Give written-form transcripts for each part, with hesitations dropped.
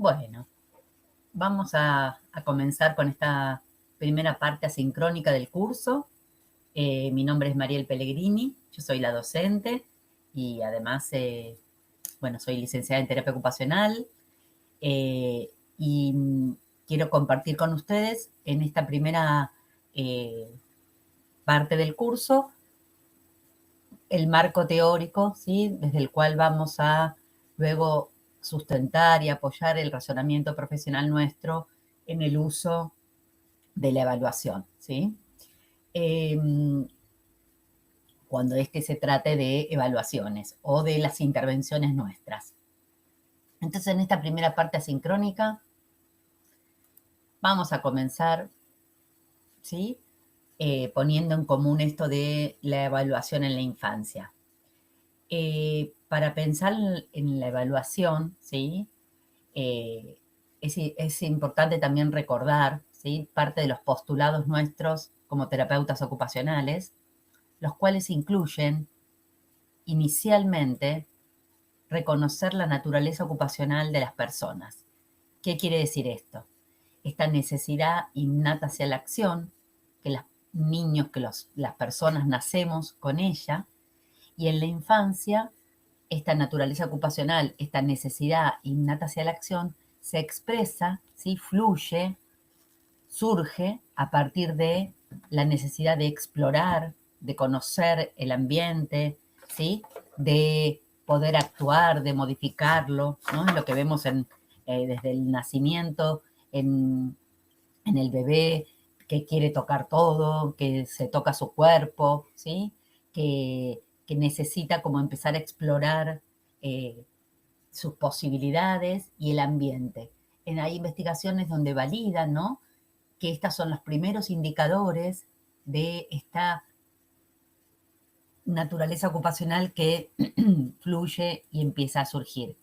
Bueno, vamos a comenzar con esta primera parte asincrónica del curso. Mi nombre es Mariel Pellegrini, yo soy la docente y además, soy licenciada en terapia ocupacional y quiero compartir con ustedes en esta primera parte del curso el marco teórico, ¿sí? Desde el cual vamos a luego sustentar y apoyar el razonamiento profesional nuestro en el uso de la evaluación, ¿sí? Cuando se trate de evaluaciones o de las intervenciones nuestras. Entonces, en esta primera parte asincrónica, vamos a comenzar, ¿sí? Poniendo en común esto de la evaluación en la infancia. Para pensar en la evaluación, ¿sí? Es importante también recordar, ¿sí? Parte de los postulados nuestros como terapeutas ocupacionales, los cuales incluyen inicialmente reconocer la naturaleza ocupacional de las personas. ¿Qué quiere decir esto? Esta necesidad innata hacia la acción, que los niños, las personas nacemos con ella, y en la infancia esta naturaleza ocupacional, esta necesidad innata hacia la acción, se expresa, ¿sí? Fluye, surge a partir de la necesidad de explorar, de conocer el ambiente, ¿sí? De poder actuar, de modificarlo, ¿no? Es lo que vemos desde el nacimiento, en el bebé que quiere tocar todo, que se toca su cuerpo, ¿sí? Que necesita como empezar a explorar sus posibilidades y el ambiente. Hay investigaciones donde validan, ¿no? Que estos son los primeros indicadores de esta naturaleza ocupacional que fluye y empieza a surgir.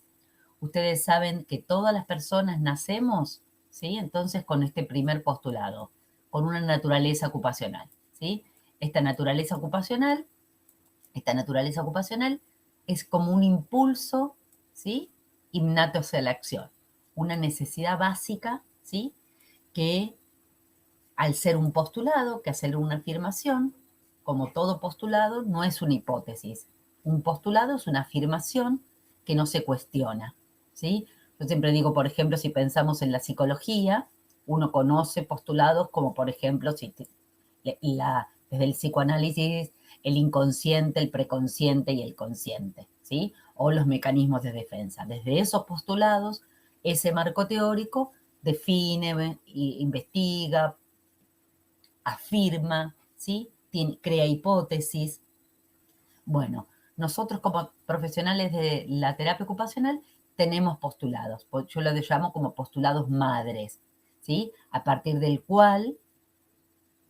Ustedes saben que todas las personas nacemos, ¿sí? Entonces, con este primer postulado, con una naturaleza ocupacional, ¿sí? Esta naturaleza ocupacional es como un impulso, ¿sí? Innato hacia la acción, una necesidad básica, ¿sí? Que al ser un postulado, que hacer una afirmación, como todo postulado, no es una hipótesis. Un postulado es una afirmación que no se cuestiona, ¿sí? Yo siempre digo, por ejemplo, si pensamos en la psicología, uno conoce postulados como, por ejemplo, desde el psicoanálisis, el inconsciente, el preconsciente y el consciente, ¿sí? O los mecanismos de defensa. Desde esos postulados, ese marco teórico define, investiga, afirma, ¿sí? Crea hipótesis. Bueno, nosotros como profesionales de la terapia ocupacional tenemos postulados, yo lo llamo como postulados madres, ¿sí? A partir del cual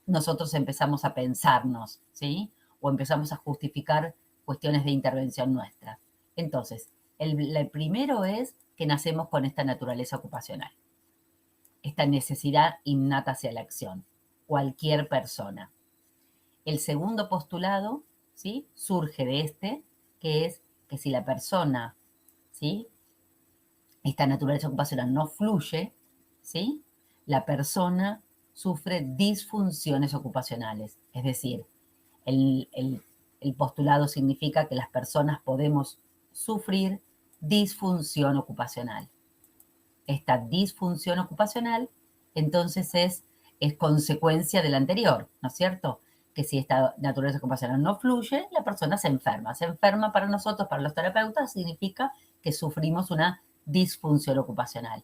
nosotros empezamos a pensarnos, ¿sí? O empezamos a justificar cuestiones de intervención nuestra. Entonces, el primero es que nacemos con esta naturaleza ocupacional, esta necesidad innata hacia la acción, cualquier persona. El segundo postulado, ¿sí? Surge de que es que si la persona, ¿sí? Esta naturaleza ocupacional no fluye, ¿sí? La persona sufre disfunciones ocupacionales. Es decir, el postulado significa que las personas podemos sufrir disfunción ocupacional. Esta disfunción ocupacional, entonces, es consecuencia del anterior, ¿no es cierto? Que si esta naturaleza ocupacional no fluye, la persona se enferma. Se enferma para nosotros, para los terapeutas, significa que sufrimos una disfunción ocupacional.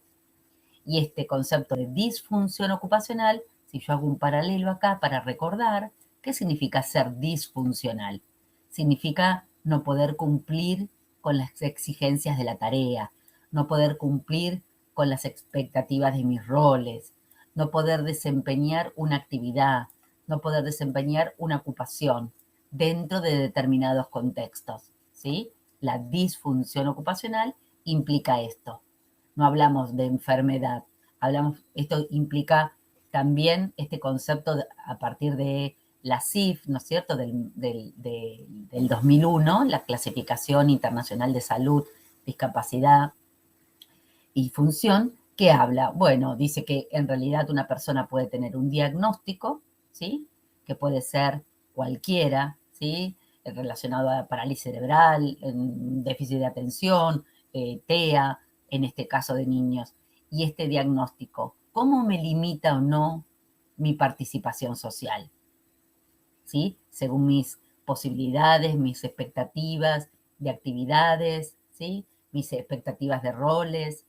Y este concepto de disfunción ocupacional, si yo hago un paralelo acá para recordar, ¿qué significa ser disfuncional? Significa no poder cumplir con las exigencias de la tarea, no poder cumplir con las expectativas de mis roles, no poder desempeñar una actividad, no poder desempeñar una ocupación dentro de determinados contextos, ¿sí? La disfunción ocupacional implica esto. No hablamos de enfermedad, esto implica también este concepto a partir de la CIF, ¿no es cierto?, del 2001, la Clasificación Internacional de Salud, Discapacidad y función, ¿qué habla? Bueno, dice que en realidad una persona puede tener un diagnóstico, ¿sí? Que puede ser cualquiera, ¿sí? Relacionado a parálisis cerebral, déficit de atención, TEA, en este caso de niños. Y este diagnóstico, ¿cómo me limita o no mi participación social? ¿Sí? Según mis posibilidades, mis expectativas de actividades, ¿sí? Mis expectativas de roles.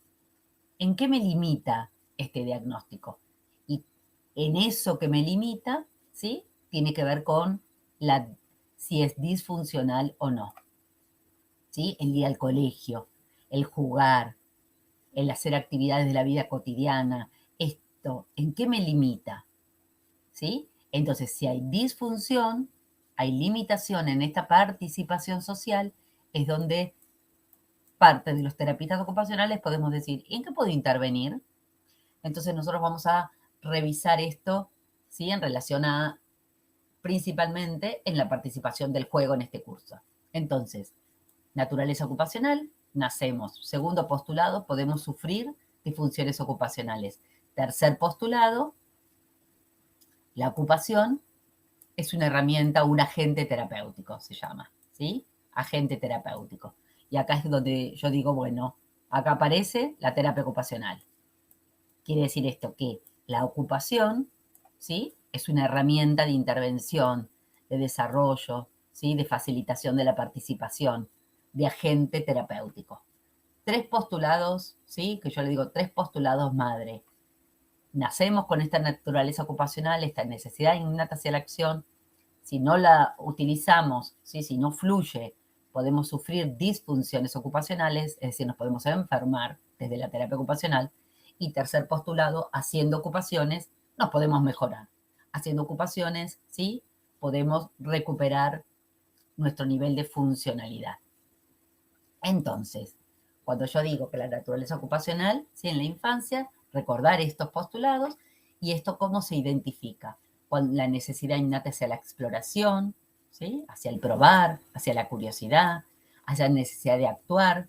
¿En qué me limita este diagnóstico? Y en eso que me limita, ¿sí? Tiene que ver con si es disfuncional o no, ¿sí? El ir al colegio, el jugar, el hacer actividades de la vida cotidiana. Esto, ¿en qué me limita? ¿Sí? Entonces, si hay disfunción, hay limitación en esta participación social, es donde parte de los terapeutas ocupacionales podemos decir, ¿en qué puedo intervenir? Entonces nosotros vamos a revisar esto, ¿sí? En relación a, principalmente, en la participación del juego en este curso. Entonces, naturaleza ocupacional, nacemos. Segundo postulado, podemos sufrir disfunciones ocupacionales. Tercer postulado, la ocupación es una herramienta, un agente terapéutico, se llama, ¿sí? Agente terapéutico. Y acá es donde yo digo, bueno, acá aparece la terapia ocupacional. Quiere decir esto, que la ocupación, ¿sí? Es una herramienta de intervención, de desarrollo, ¿sí? De facilitación de la participación, de agente terapéutico. Tres postulados, ¿sí? Que yo le digo tres postulados madre. Nacemos con esta naturaleza ocupacional, esta necesidad innata hacia la acción. Si no la utilizamos, ¿sí? Si no fluye, podemos sufrir disfunciones ocupacionales, es decir, nos podemos enfermar desde la terapia ocupacional. Y tercer postulado, haciendo ocupaciones, nos podemos mejorar. Haciendo ocupaciones, ¿sí? Podemos recuperar nuestro nivel de funcionalidad. Entonces, cuando yo digo que la naturaleza ocupacional, ¿sí? En la infancia, recordar estos postulados y esto cómo se identifica. Con la necesidad innata hacia la exploración, ¿sí? Hacia el probar, hacia la curiosidad, hacia la necesidad de actuar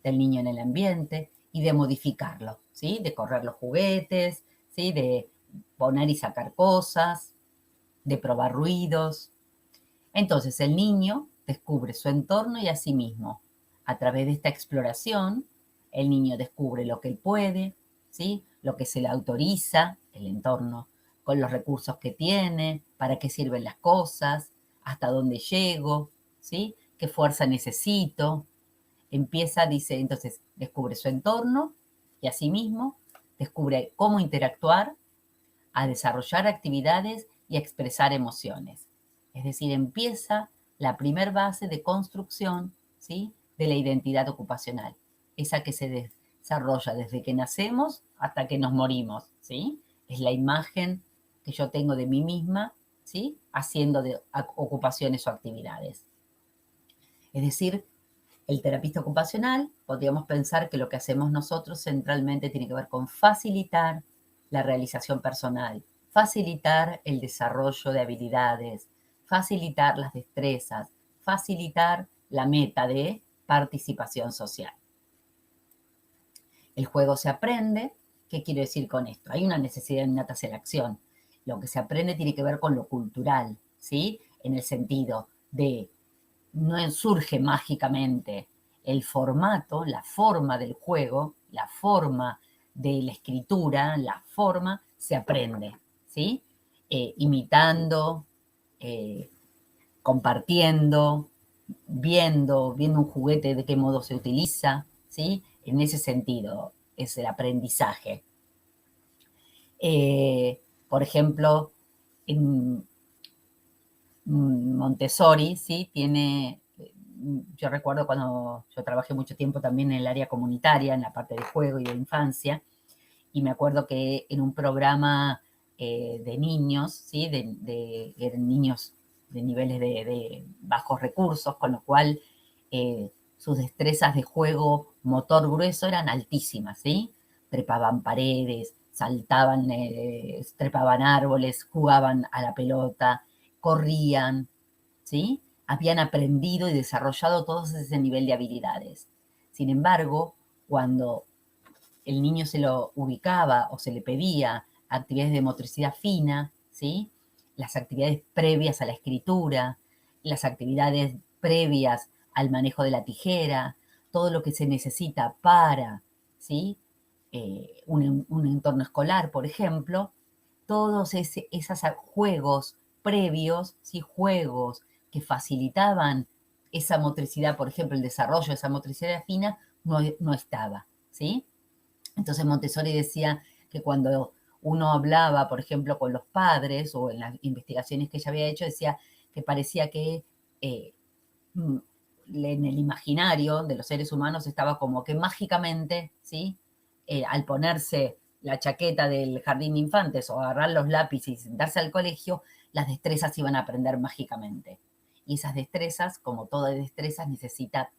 del niño en el ambiente y de modificarlo, ¿sí? De correr los juguetes, ¿sí? De poner y sacar cosas, de probar ruidos. Entonces el niño descubre su entorno y a sí mismo. A través de esta exploración, el niño descubre lo que él puede, ¿sí? Lo que se le autoriza, el entorno, con los recursos que tiene, para qué sirven las cosas, hasta dónde llego, ¿sí? ¿Qué fuerza necesito? Empieza, dice, entonces descubre su entorno y a sí mismo descubre cómo interactuar, a desarrollar actividades y a expresar emociones. Es decir, empieza la primer base de construcción, ¿sí? De la identidad ocupacional, esa que se desarrolla desde que nacemos hasta que nos morimos, ¿sí? Es la imagen que yo tengo de mí misma, ¿sí? Haciendo de ocupaciones o actividades. Es decir, el terapista ocupacional, podríamos pensar que lo que hacemos nosotros centralmente tiene que ver con facilitar la realización personal, facilitar el desarrollo de habilidades, facilitar las destrezas, facilitar la meta de participación social. El juego se aprende. ¿Qué quiero decir con esto? Hay una necesidad innata hacia la acción. Lo que se aprende tiene que ver con lo cultural, ¿sí? En el sentido de no surge mágicamente. El formato, la forma del juego, la forma de la escritura, la forma se aprende, ¿sí? Imitando, eh, compartiendo, viendo un juguete de qué modo se utiliza, ¿sí? En ese sentido es el aprendizaje. Por ejemplo, en Montessori, ¿sí? Tiene, yo recuerdo cuando yo trabajé mucho tiempo también en el área comunitaria, en la parte de juego y de infancia, y me acuerdo que en un programa de niños, ¿sí? Eran niños de niveles de bajos recursos, con lo cual sus destrezas de juego motor grueso eran altísimas, ¿sí? Trepaban paredes, saltaban, trepaban árboles, jugaban a la pelota, corrían, ¿sí? Habían aprendido y desarrollado todo ese nivel de habilidades. Sin embargo, cuando el niño se lo ubicaba o se le pedía actividades de motricidad fina, ¿sí? Las actividades previas a la escritura, las actividades previas al manejo de la tijera, todo lo que se necesita para, ¿sí? Un entorno escolar, por ejemplo, todos esos juegos previos, ¿sí? Juegos que facilitaban esa motricidad, por ejemplo, el desarrollo de esa motricidad fina, no estaba, ¿sí? Entonces Montessori decía que cuando uno hablaba, por ejemplo, con los padres o en las investigaciones que ella había hecho, decía que parecía que eh, en el imaginario de los seres humanos estaba como que mágicamente, ¿sí? Al ponerse la chaqueta del jardín de infantes o agarrar los lápices y sentarse al colegio, las destrezas iban a aprender mágicamente. Y esas destrezas, como todas destrezas, necesita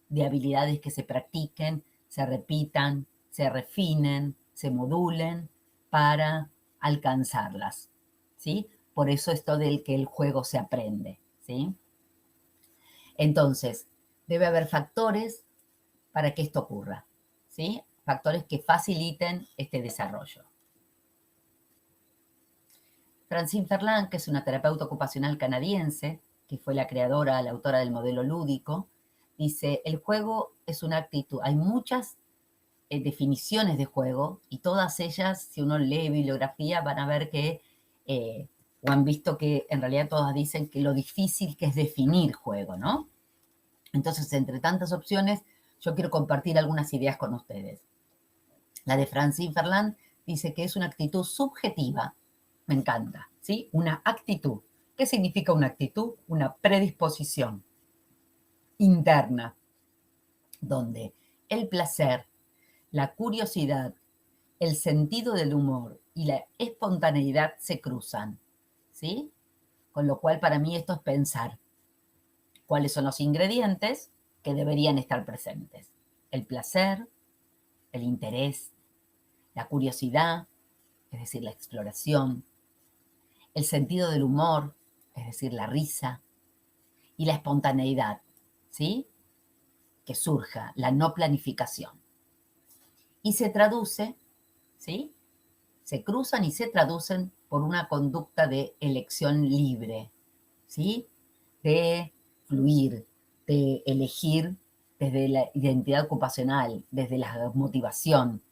de habilidades que se practiquen, se repitan, se refinen, se modulen para alcanzarlas, ¿sí? Por eso esto del que el juego se aprende, ¿sí? Entonces, debe haber factores para que esto ocurra, ¿sí? Factores que faciliten este desarrollo. Francine Ferland, que es una terapeuta ocupacional canadiense, que fue la creadora, la autora del modelo lúdico, dice, el juego es una actitud. Hay muchas definiciones de juego y todas ellas, si uno lee bibliografía, van a ver que, o han visto que en realidad todas dicen que lo difícil que es definir juego, ¿no? Entonces, entre tantas opciones, yo quiero compartir algunas ideas con ustedes. La de Francine Ferland dice que es una actitud subjetiva. Me encanta, ¿sí? Una actitud. ¿Qué significa una actitud? Una predisposición interna, donde el placer, la curiosidad, el sentido del humor y la espontaneidad se cruzan, ¿sí? Con lo cual para mí esto es pensar cuáles son los ingredientes que deberían estar presentes. El placer, el interés, la curiosidad, es decir, la exploración, el sentido del humor, es decir, la risa, y la espontaneidad, ¿sí? Que surja, la no planificación. Y se traduce, ¿sí? Se cruzan y se traducen por una conducta de elección libre, ¿sí? De fluir, de elegir desde la identidad ocupacional, desde la motivación,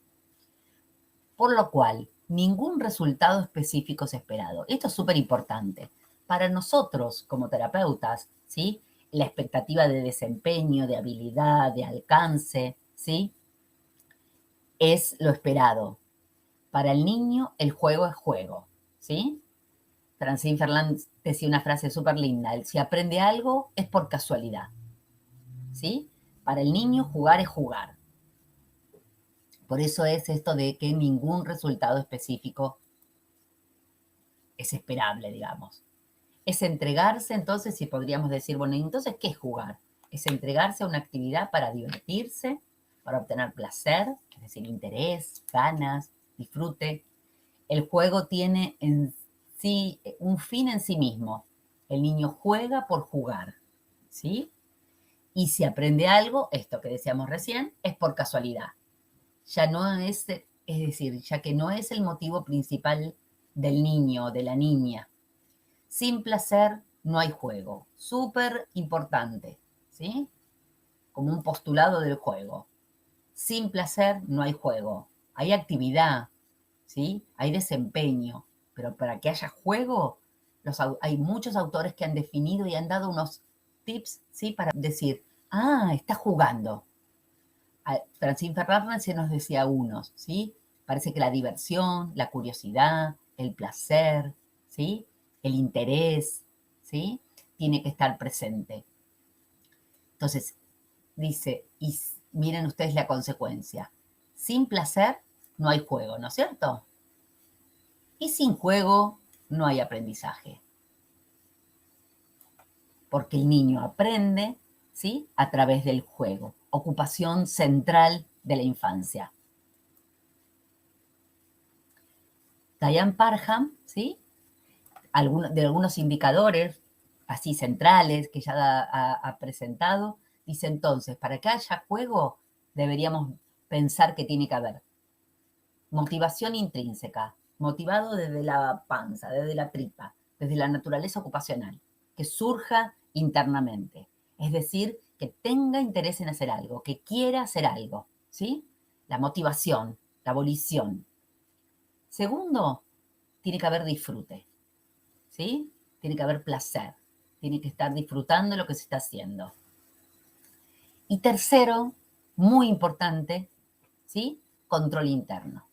por lo cual ningún resultado específico es esperado. Esto es súper importante. Para nosotros como terapeutas, ¿sí? La expectativa de desempeño, de habilidad, de alcance, ¿sí? Es lo esperado. Para el niño, el juego es juego, ¿sí? Francine Ferland decía una frase súper linda, si aprende algo es por casualidad, ¿sí? Para el niño, jugar es jugar. Por eso es esto de que ningún resultado específico es esperable, digamos. Es entregarse, entonces, si podríamos decir, bueno, entonces, ¿qué es jugar? Es entregarse a una actividad para divertirse, para obtener placer, es decir, interés, ganas, disfrute. El juego tiene en sí un fin en sí mismo. El niño juega por jugar, ¿sí? Y si aprende algo, esto que decíamos recién, es por casualidad. Ya no es decir, ya que no es el motivo principal del niño o de la niña. Sin placer no hay juego. Súper importante, ¿sí? Como un postulado del juego. Sin placer no hay juego. Hay actividad, ¿sí? Hay desempeño. Pero para que haya juego, hay muchos autores que han definido y han dado unos tips, ¿sí? Para decir, está jugando. Francine Ferrara se nos decía unos, ¿sí? Parece que la diversión, la curiosidad, el placer, ¿sí? El interés, ¿sí? Tiene que estar presente. Entonces, dice, y miren ustedes la consecuencia. Sin placer no hay juego, ¿no es cierto? Y sin juego no hay aprendizaje. Porque el niño aprende, ¿sí? A través del juego. Ocupación central de la infancia. Diane Parham, ¿sí? De algunos indicadores así centrales que ya ha presentado, dice entonces, para que haya juego deberíamos pensar que tiene que haber motivación intrínseca, motivado desde la panza, desde la tripa, desde la naturaleza ocupacional, que surja internamente. Es decir, que tenga interés en hacer algo, que quiera hacer algo, ¿sí? La motivación, la volición. Segundo, tiene que haber disfrute, ¿sí? Tiene que haber placer, tiene que estar disfrutando lo que se está haciendo. Y tercero, muy importante, ¿sí? Control interno.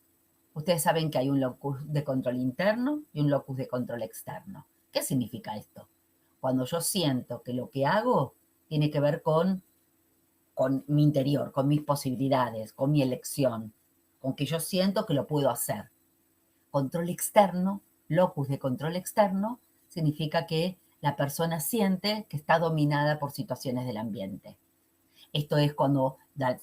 Ustedes saben que hay un locus de control interno y un locus de control externo. ¿Qué significa esto? Cuando yo siento que lo que hago tiene que ver con mi interior, con mis posibilidades, con mi elección, con que yo siento que lo puedo hacer. Control externo, locus de control externo, significa que la persona siente que está dominada por situaciones del ambiente. Esto es cuando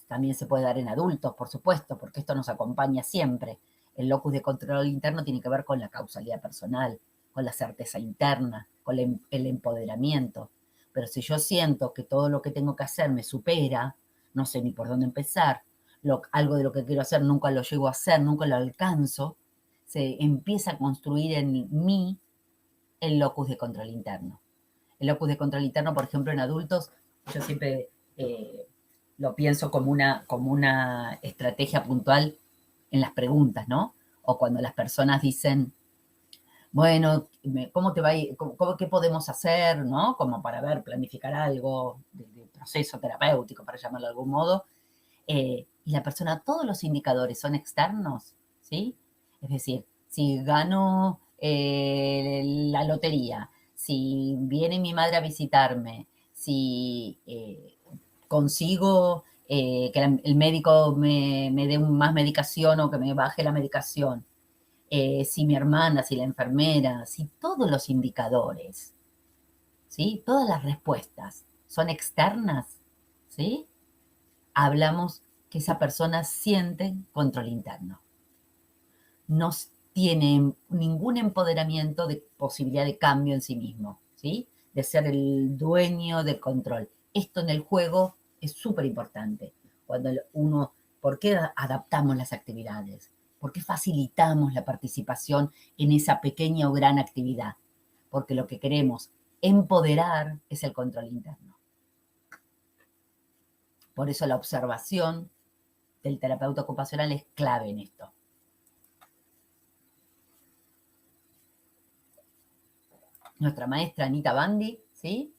también se puede dar en adultos, por supuesto, porque esto nos acompaña siempre. El locus de control interno tiene que ver con la causalidad personal, con la certeza interna, con el empoderamiento. Pero si yo siento que todo lo que tengo que hacer me supera, no sé ni por dónde empezar, algo de lo que quiero hacer nunca lo llego a hacer, nunca lo alcanzo, se empieza a construir en mí el locus de control interno. El locus de control interno, por ejemplo, en adultos, yo siempre lo pienso como una estrategia puntual en las preguntas, ¿no? O cuando las personas dicen, bueno, ¿cómo te va a ir? ¿Qué podemos hacer, ¿no? Como para ver, planificar algo de proceso terapéutico, para llamarlo de algún modo. Y la persona, todos los indicadores son externos, ¿sí? Es decir, si gano la lotería, si viene mi madre a visitarme, si consigo que el médico me dé más medicación o que me baje la medicación, si mi hermana, si la enfermera, si todos los indicadores, ¿sí? Todas las respuestas son externas, ¿sí? Hablamos que esa persona siente control interno. No tiene ningún empoderamiento de posibilidad de cambio en sí mismo, ¿sí? De ser el dueño del control. Esto en el juego es súper importante. Cuando uno, ¿por qué adaptamos las actividades? ¿Por qué facilitamos la participación en esa pequeña o gran actividad? Porque lo que queremos empoderar es el control interno. Por eso la observación del terapeuta ocupacional es clave en esto. Nuestra maestra Anita Bandi, ¿sí?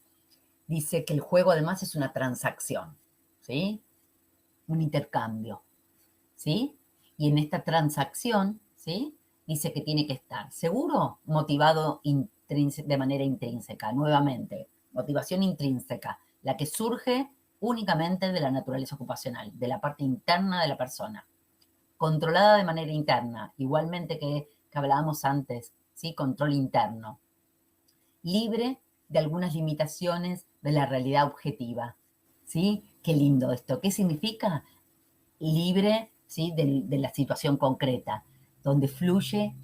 Dice que el juego además es una transacción, ¿sí? Un intercambio, ¿sí? Y en esta transacción, ¿sí? Dice que tiene que estar seguro, motivado de manera intrínseca. Nuevamente, motivación intrínseca, la que surge únicamente de la naturaleza ocupacional, de la parte interna de la persona. Controlada de manera interna, igualmente que hablábamos antes, ¿sí? Control interno. Libre de algunas limitaciones de la realidad objetiva, ¿sí? Qué lindo esto. ¿Qué significa? Libre, ¿sí? De la situación concreta, donde fluye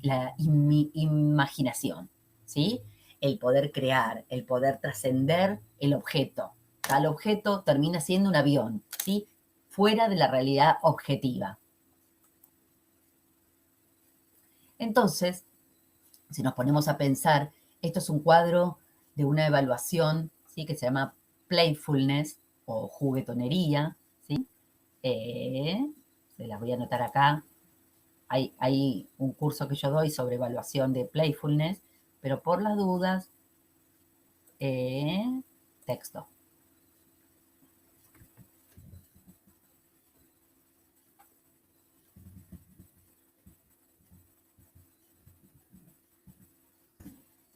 la imaginación, ¿sí? El poder crear, el poder trascender el objeto. Tal objeto termina siendo un avión, ¿sí? Fuera de la realidad objetiva. Entonces, si nos ponemos a pensar, esto es un cuadro de una evaluación, ¿sí? Que se llama Playfulness o juguetonería, ¿sí? Se las voy a anotar acá. Hay un curso que yo doy sobre evaluación de Playfulness, pero por las dudas, texto.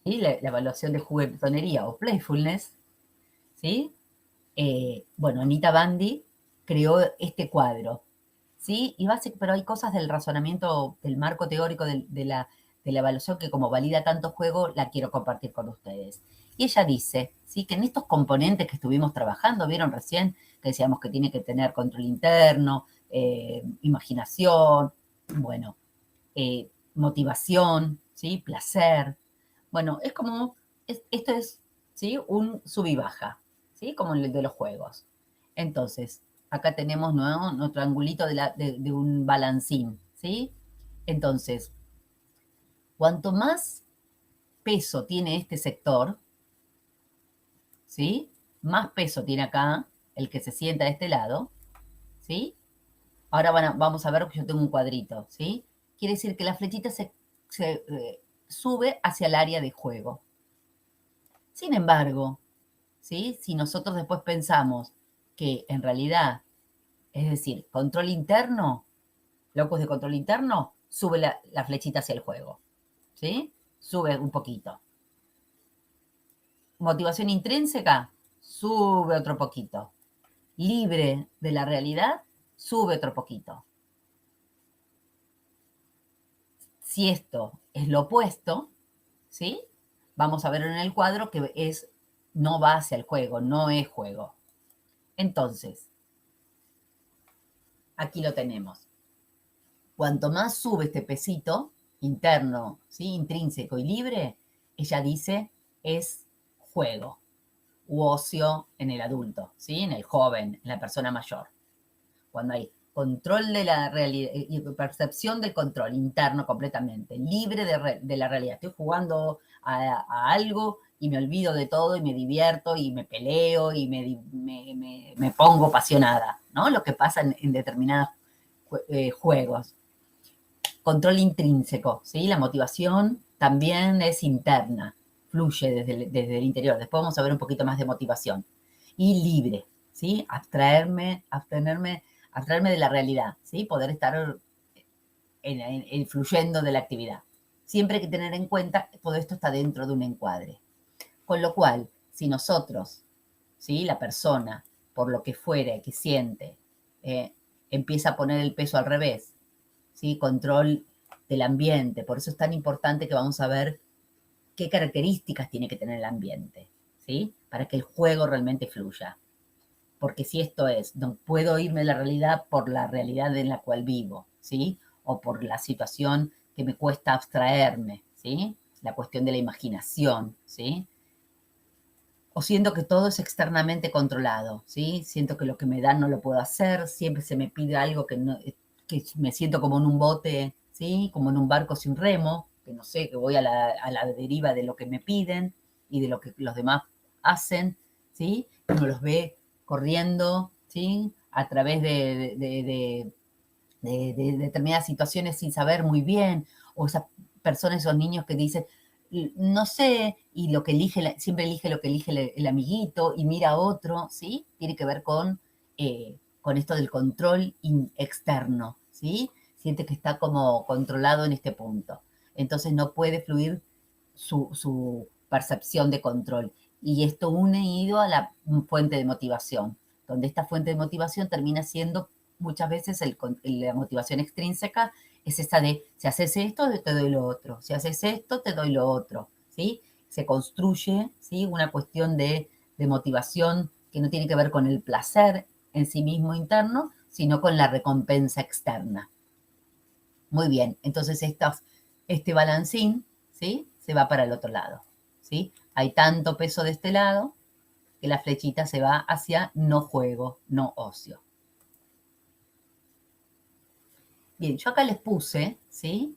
¿Sí? La evaluación de juguetonería o Playfulness, ¿sí? Bueno, Anita Bandi creó este cuadro, ¿sí? Pero hay cosas del razonamiento, del marco teórico de la evaluación que como valida tanto juego, la quiero compartir con ustedes. Y ella dice, ¿sí? Que en estos componentes que estuvimos trabajando, vieron recién que decíamos que tiene que tener control interno, imaginación, bueno, motivación, ¿sí? Placer. Bueno, es como, ¿sí? Un sub y baja, ¿sí? Como el de los juegos. Entonces, acá tenemos, ¿no?, nuestro angulito de un balancín, ¿sí? Entonces, cuanto más peso tiene este sector, ¿sí? Más peso tiene acá el que se sienta de este lado, ¿sí? Ahora vamos a ver que yo tengo un cuadrito, ¿sí? Quiere decir que la flechita se sube hacia el área de juego. Sin embargo, ¿sí?, si nosotros después pensamos que en realidad, es decir, control interno, locus de control interno, sube la flechita hacia el juego, ¿sí? Sube un poquito. Motivación intrínseca, sube otro poquito. Libre de la realidad, sube otro poquito. Si esto es lo opuesto, ¿sí? Vamos a ver en el cuadro que no va hacia el juego, no es juego. Entonces, aquí lo tenemos. Cuanto más sube este pesito interno, ¿sí?, intrínseco y libre, ella dice es juego u ocio en el adulto, ¿sí?, en el joven, en la persona mayor. Cuando hay control de la realidad y percepción del control interno completamente, libre de la realidad. Estoy jugando a algo y me olvido de todo y me divierto y me peleo y me pongo apasionada, ¿no? Lo que pasa en determinados juegos. Control intrínseco, ¿sí? La motivación también es interna, fluye desde el interior. Después vamos a ver un poquito más de motivación. Y libre, ¿sí? Abstraerme de la realidad, ¿sí? Poder estar fluyendo de la actividad. Siempre hay que tener en cuenta que todo esto está dentro de un encuadre. Con lo cual, si nosotros, ¿sí?, la persona, por lo que fuere, que siente, empieza a poner el peso al revés, ¿sí?, control del ambiente. Por eso es tan importante que vamos a ver qué características tiene que tener el ambiente, ¿sí?, para que el juego realmente fluya. Porque si esto es, no puedo irme de la realidad por la realidad en la cual vivo, ¿sí?, o por la situación que me cuesta abstraerme, ¿sí?, la cuestión de la imaginación, ¿sí?, o siento que todo es externamente controlado, ¿sí? Siento que lo que me dan no lo puedo hacer, siempre se me pide algo que me siento como en un bote, ¿sí? Como en un barco sin remo, que no sé, que voy a la deriva de lo que me piden y de lo que los demás hacen, ¿sí? Uno los ve corriendo, ¿sí?, a través de determinadas situaciones sin saber muy bien, o esas personas, esos niños que dicen, no sé, y lo que siempre elige lo que elige el amiguito y mira a otro, ¿sí? Tiene que ver con esto del control externo, ¿sí? Siente que está como controlado en este punto. Entonces no puede fluir su percepción de control. Y esto unido a la fuente de motivación, donde esta fuente de motivación termina siendo muchas veces la motivación extrínseca es esa de, si haces esto, te doy lo otro, si haces esto, te doy lo otro, ¿sí? Se construye, ¿sí?, una cuestión de motivación que no tiene que ver con el placer en sí mismo interno, sino con la recompensa externa. Muy bien, entonces este balancín, ¿sí?, se va para el otro lado, ¿sí? Hay tanto peso de este lado que la flechita se va hacia no juego, no ocio. Bien, yo acá les puse, ¿sí?,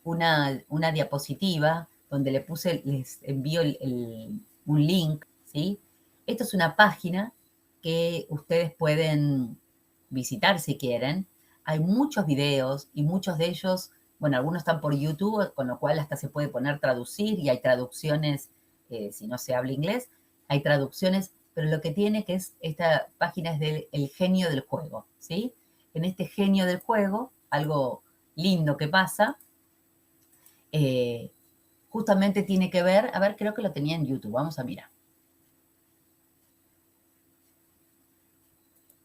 una diapositiva donde les envío un link, ¿sí? Esto es una página que ustedes pueden visitar si quieren. Hay muchos videos y muchos de ellos, bueno, algunos están por YouTube, con lo cual hasta se puede poner traducir y hay traducciones, si no se habla inglés, hay traducciones, pero lo que tiene que es, esta página es del el genio del juego, ¿sí? En este genio del juego, algo lindo que pasa, justamente tiene que ver, a ver, creo que lo tenía en YouTube, vamos a mirar.